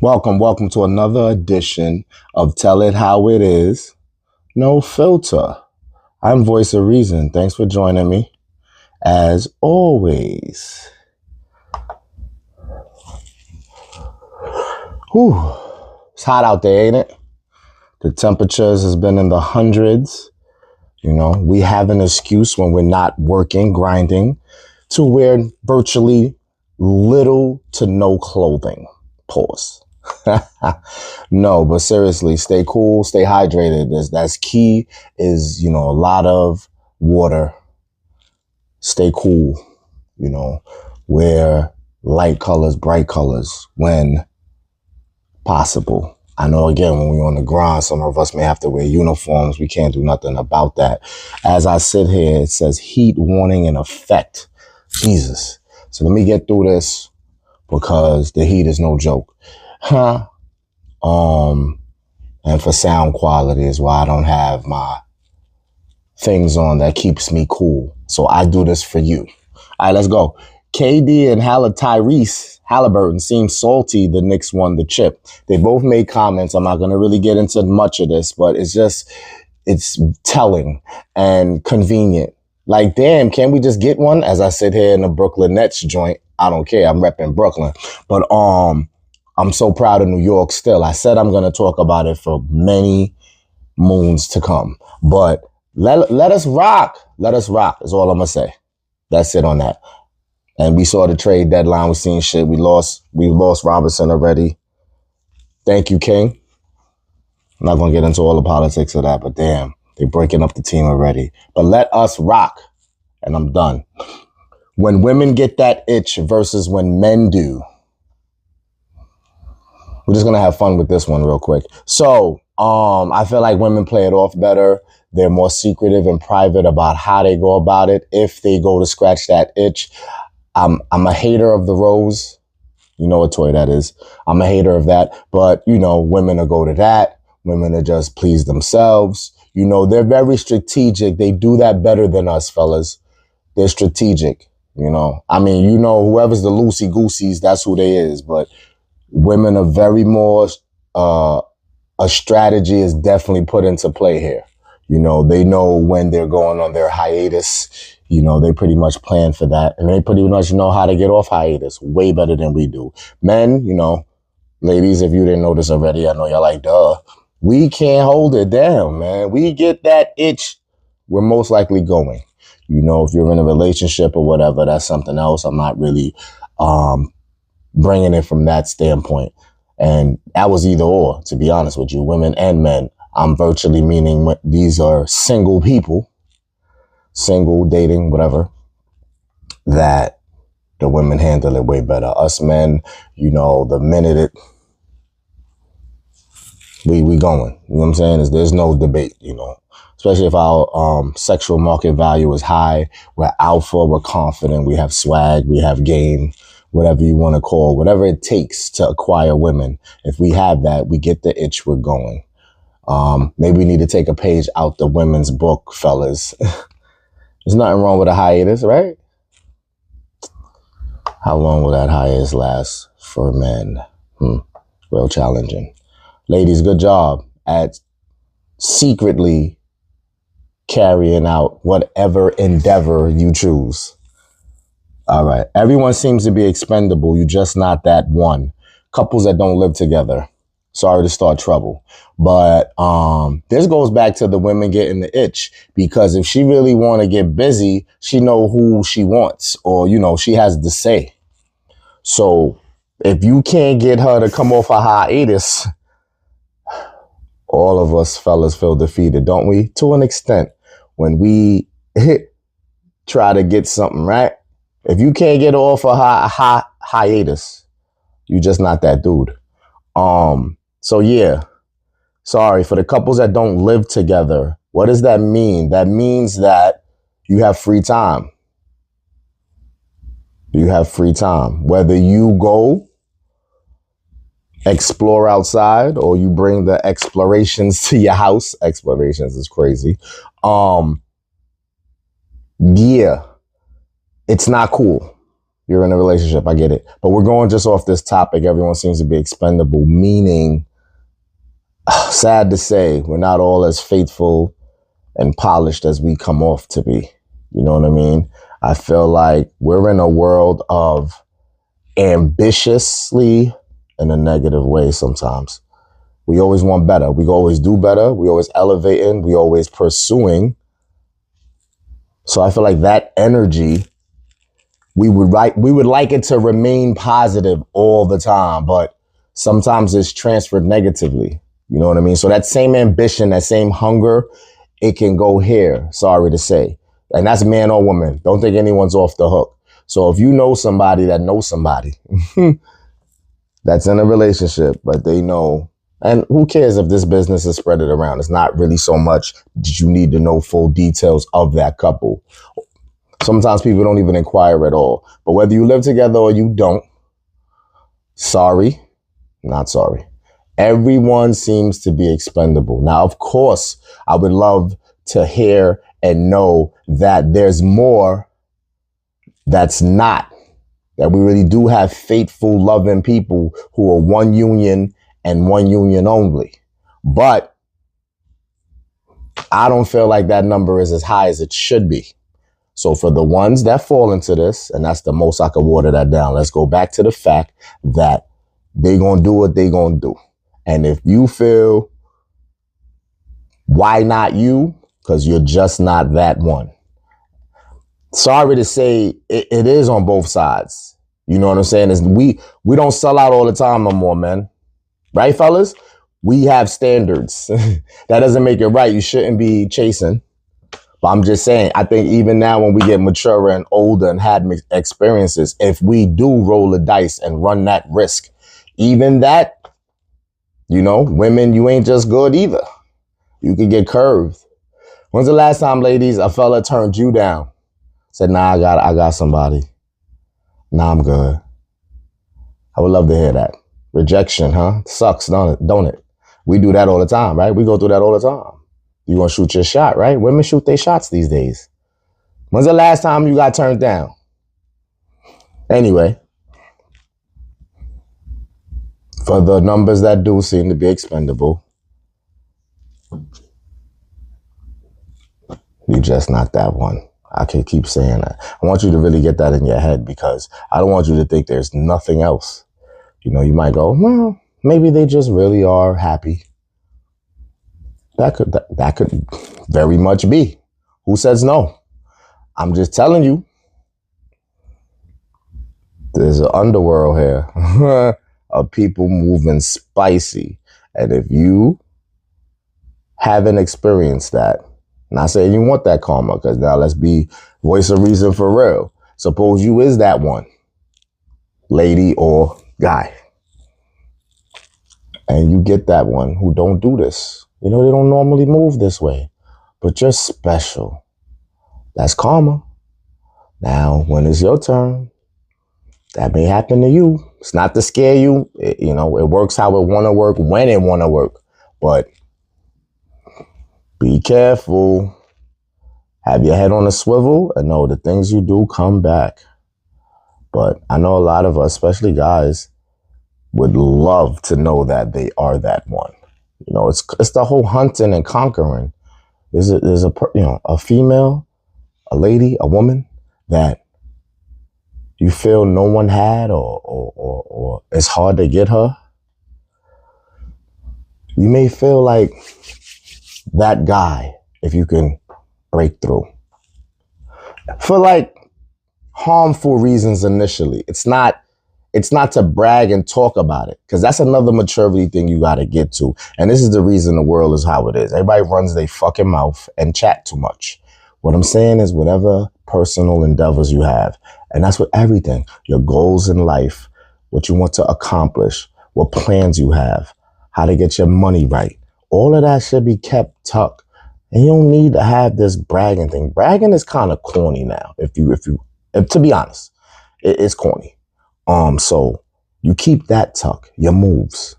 Welcome to another edition of Tell It How It Is, No Filter. I'm Voice of Reason. Thanks for joining me, as always. Whew. It's hot out there, ain't it? The temperatures has been in the hundreds. You know, we have an excuse when we're not working, grinding, to wear virtually little to no clothing. Pause. No, but seriously, stay cool, stay hydrated. That's key is, a lot of water. Stay cool, wear light colors, bright colors when possible. I know, again, when we're on the grind, some of us may have to wear uniforms. We can't do nothing about that. As I sit here, it says heat warning in effect. Jesus. So let me get through this because the heat is no joke. And for sound quality is why I don't have my things on that keeps me cool. So I do this for you. All right, let's go. KD and Haliburton seem salty the Knicks won the chip. They both made comments. I'm not going to really get into much of this, but it's telling and convenient. Like, damn, can't we just get one? As I sit here in the Brooklyn Nets joint, I don't care. I'm repping Brooklyn. But I'm so proud of New York still. I said I'm going to talk about it for many moons to come. But let us rock. Let us rock is all I'm going to say. That's it on that. And we saw the trade deadline. We're seeing shit. We lost Robinson already. Thank you, King. I'm not going to get into all the politics of that, but damn, they're breaking up the team already. But let us rock. And I'm done. When women get that itch versus when men do. We're just going to have fun with this one real quick. So, I feel like women play it off better. They're more secretive and private about how they go about it. If they go to scratch that itch, I'm a hater of the rose. You know what toy that is. I'm a hater of that. But, women will go to that. Women will just please themselves. They're very strategic. They do that better than us, fellas. They're strategic, whoever's the loosey-gooseys, that's who they is. But women are very more, a strategy is definitely put into play here. They know when they're going on their hiatus. They pretty much plan for that. And they pretty much know how to get off hiatus way better than we do. Men, ladies, if you didn't know this already, I know y'all like, duh. We can't hold it down, man. We get that itch, we're most likely going. If you're in a relationship or whatever, that's something else. I'm not really bringing it from that standpoint. And that was either or, to be honest with you, women and men. I'm virtually meaning these are single people, single, dating, whatever, that the women handle it way better. Us men, the minute we going, you know what I'm saying? There's no debate, especially if our sexual market value is high. We're alpha, we're confident, we have swag, we have game, whatever you want to call, whatever it takes to acquire women. If we have that, we get the itch, we're going. Maybe we need to take a page out the women's book, fellas. There's nothing wrong with a hiatus, right? How long will that hiatus last for men? Real challenging. Ladies, good job at secretly carrying out whatever endeavor you choose. All right. Everyone seems to be expendable. You're just not that one. Couples that don't live together. Sorry to start trouble. But this goes back to the women getting the itch. Because if she really want to get busy, she know who she wants. Or, she has the say. So if you can't get her to come off a hiatus, all of us fellas feel defeated, don't we? To an extent. When we try to get something, right? If you can't get off a hiatus, you're just not that dude. So yeah, sorry for the couples that don't live together. What does that mean? That means that you have free time. You have free time. Whether you go explore outside or you bring the explorations to your house. Explorations is crazy. Yeah, it's not cool. You're in a relationship. I get it. But we're going just off this topic. Everyone seems to be expendable, meaning, sad to say, we're not all as faithful and polished as we come off to be. You know what I mean? I feel like we're in a world of ambitiously in a negative way sometimes. We always want better. We always do better. We always elevating. We always pursuing. So I feel like that energy, we would like it to remain positive all the time, but sometimes it's transferred negatively. You know what I mean? So that same ambition, that same hunger, it can go here, sorry to say. And that's man or woman. Don't think anyone's off the hook. So if you know somebody that knows somebody that's in a relationship, but they know, and who cares if this business is spread it around? It's not really so much that you need to know full details of that couple. Sometimes people don't even inquire at all. But whether you live together or you don't, sorry, not sorry. Everyone seems to be expendable. Now, of course, I would love to hear and know that there's more that's not, that we really do have faithful, loving people who are one union and one union only. But I don't feel like that number is as high as it should be. So for the ones that fall into this, and that's the most I could water that down, let's go back to the fact that they gonna do what they gonna do. And if you feel, why not you? Because you're just not that one. Sorry to say, it is on both sides. You know what I'm saying? We don't sell out all the time no more, man. Right, fellas? We have standards. That doesn't make it right. You shouldn't be chasing. But I'm just saying, I think even now when we get mature and older and had experiences, if we do roll the dice and run that risk, even that, you know, women, you ain't just good either. You could get curved. When's the last time, ladies, a fella turned you down? Said, nah, I got somebody. Nah, I'm good. I would love to hear that. Rejection, huh? Sucks, don't it? We do that all the time, right? We go through that all the time. You gonna shoot your shot, right? Women shoot their shots these days. When's the last time you got turned down? Anyway, for the numbers that do seem to be expendable, you're just not that one. I can keep saying that. I want you to really get that in your head because I don't want you to think there's nothing else. You know, you might go, well, maybe they just really are happy. That could very much be. Who says no? I'm just telling you. There's an underworld here of people moving spicy. And if you haven't experienced that, not saying you want that karma, because now let's be voice of reason for real. Suppose you is that one, lady or guy, and you get that one who don't do this. You know, they don't normally move this way, but you're special. That's karma. Now, when it's your turn, that may happen to you. It's not to scare you. It works how it want to work, when it want to work. But be careful. Have your head on a swivel and know the things you do come back. But I know a lot of us, especially guys, would love to know that they are that one. You know, it's the whole hunting and conquering. There's a female, a lady, a woman that you feel no one had or it's hard to get her. You may feel like that guy if you can break through. For like harmful reasons initially. It's not to brag and talk about it, because that's another maturity thing you got to get to. And this is the reason the world is how it is. Everybody runs their fucking mouth and chat too much. What I'm saying is whatever personal endeavors you have, and that's with everything, your goals in life, what you want to accomplish, what plans you have, how to get your money right. All of that should be kept tucked. And you don't need to have this bragging thing. Bragging is kind of corny now. If to be honest, it's corny. So you keep that tuck, your moves.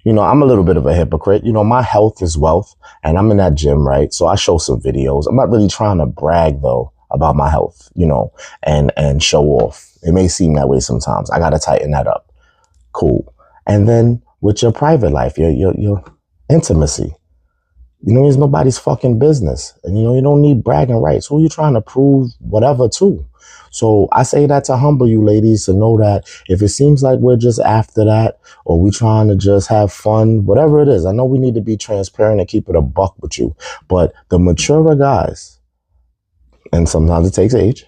You know, I'm a little bit of a hypocrite. You know, my health is wealth, and I'm in that gym, right? So I show some videos. I'm not really trying to brag though about my health, you know, and show off. It may seem that way sometimes. I got to tighten that up. Cool. And then with your private life, your intimacy, it's nobody's fucking business. And, you don't need bragging rights. Who are you trying to prove whatever to? So I say that to humble you ladies, to know that if it seems like we're just after that, or we trying to just have fun, whatever it is, I know we need to be transparent and keep it a buck with you. But the maturer guys, and sometimes it takes age,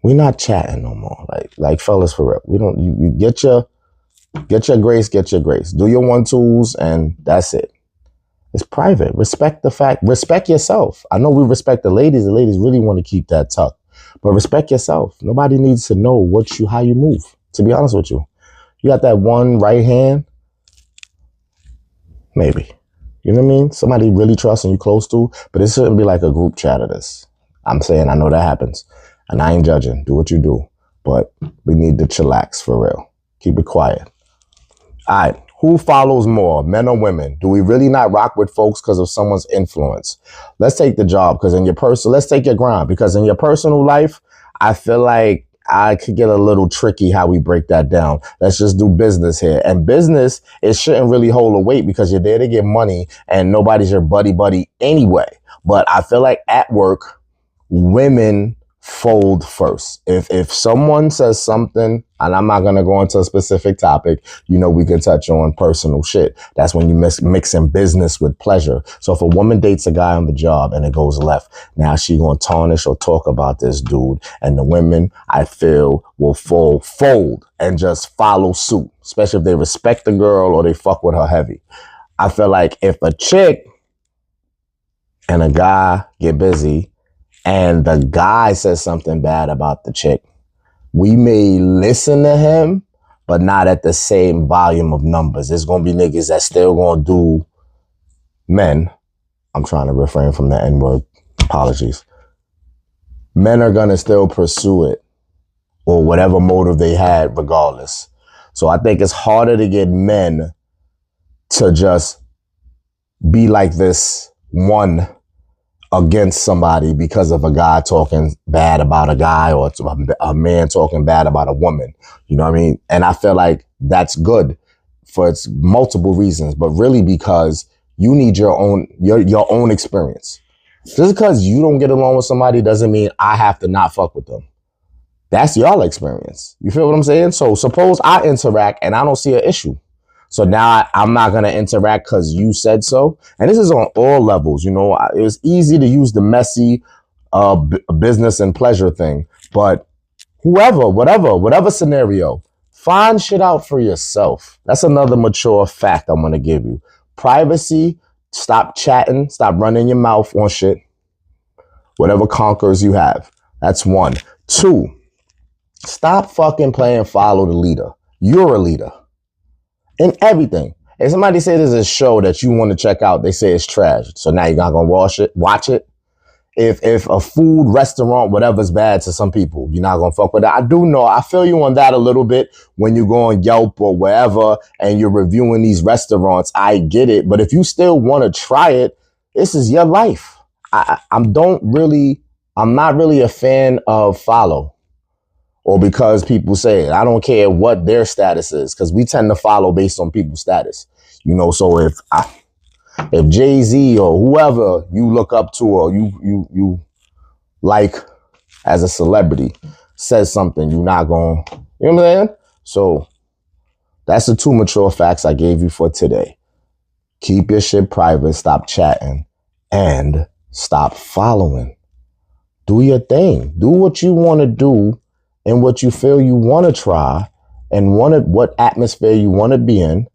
we're not chatting no more. Like fellas, for real. We don't, you get your grace, do your 1-2s, and that's it. It's private. Respect the fact, respect yourself. I know we respect the ladies really want to keep that tucked, but respect yourself. Nobody needs to know how you move, to be honest with you. You got that one right hand, maybe, you know what I mean? Somebody really trusting you close to, but it shouldn't be like a group chat of this. I'm saying, I know that happens, and I ain't judging. Do what you do, but we need to chillax for real. Keep it quiet. All right. Who follows more, men or women? Do we really not rock with folks because of someone's influence? Let's take the job, because let's take your grind, because in your personal life, I feel like I could get a little tricky how we break that down. Let's just do business here. And business, it shouldn't really hold a weight because you're there to get money and nobody's your buddy anyway. But I feel like at work, women fold first. If someone says something, and I'm not going to go into a specific topic, we can touch on personal shit. That's when you mixing business with pleasure. So if a woman dates a guy on the job and it goes left, now she going to tarnish or talk about this dude. And the women, I feel, will fold and just follow suit, especially if they respect the girl or they fuck with her heavy. I feel like if a chick and a guy get busy, and the guy says something bad about the chick, we may listen to him, but not at the same volume of numbers. There's going to be niggas that still going to do men. I'm trying to refrain from the N-word. Apologies. Men are going to still pursue it, or whatever motive they had regardless. So I think it's harder to get men to just be like this one against somebody because of a guy talking bad about a guy, or a man talking bad about a woman. You know what I mean? And I feel like that's good for its multiple reasons, but really because you need your own experience. Just because you don't get along with somebody doesn't mean I have to not fuck with them. That's your experience. You feel what I'm saying? So suppose I interact and I don't see an issue. So now I'm not going to interact because you said so. And this is on all levels. It was easy to use the messy business and pleasure thing. But whatever scenario, find shit out for yourself. That's another mature fact I'm going to give you. Privacy, stop chatting, stop running your mouth on shit. Whatever conquers you have. That's 1. 2, stop fucking playing follow the leader. You're a leader. In everything. If somebody say there's a show that you want to check out, they say it's trash. So now you're not going to watch it. If a food restaurant, whatever's bad to some people, you're not going to fuck with that. I feel you on that a little bit when you go on Yelp or wherever and you're reviewing these restaurants. I get it. But if you still want to try it, this is your life. I'm not really a fan of follow. Or because people say it. I don't care what their status is, because we tend to follow based on people's status. So if Jay-Z or whoever you look up to or you like as a celebrity says something, you're not going, you know what I'm saying? So that's the 2 mature facts I gave you for today. Keep your shit private, stop chatting, and stop following. Do your thing. Do what you want to do. And what you feel you want to try, and what atmosphere you want to be in,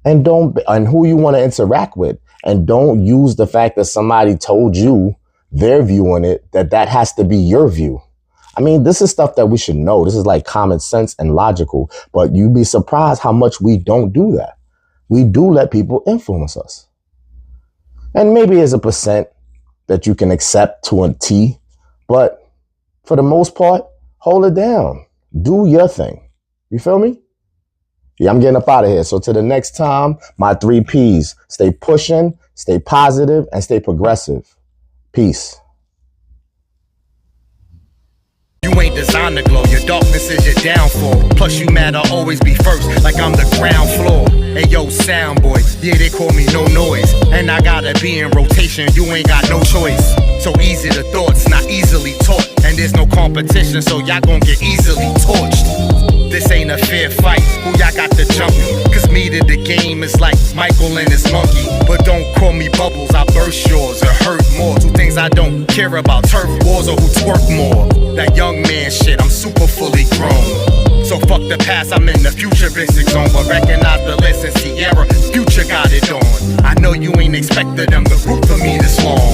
and who you want to interact with. And don't use the fact that somebody told you their view on it, that has to be your view. I mean, this is stuff that we should know. This is like common sense and logical, but you'd be surprised how much we don't do that. We do let people influence us. And maybe there's a percent that you can accept to a T, but for the most part, hold it down. Do your thing. You feel me? Yeah, I'm getting up out of here. So till the next time, my 3 Ps. Stay pushing, stay positive, and stay progressive. Peace. You ain't designed to glow, your darkness is your downfall. Plus you mad I'll always be first, like I'm the ground floor. Hey yo, sound boy, yeah they call me no noise. And I gotta be in rotation, you ain't got no choice. So easy the thoughts, not easily taught. And there's no competition, so y'all gon' get easily torched. This ain't a fair fight, who y'all got to jump? Cause me to the game is like Michael and his monkey. But don't call me Bubbles, I burst yours or hurt more. Two things I don't care about, turf wars or who twerk more. That young man shit, I'm super fully grown. So fuck the past, I'm in the futuristic zone. But recognize the lesson, Sierra, future got it on. I know you ain't expected them to root for me to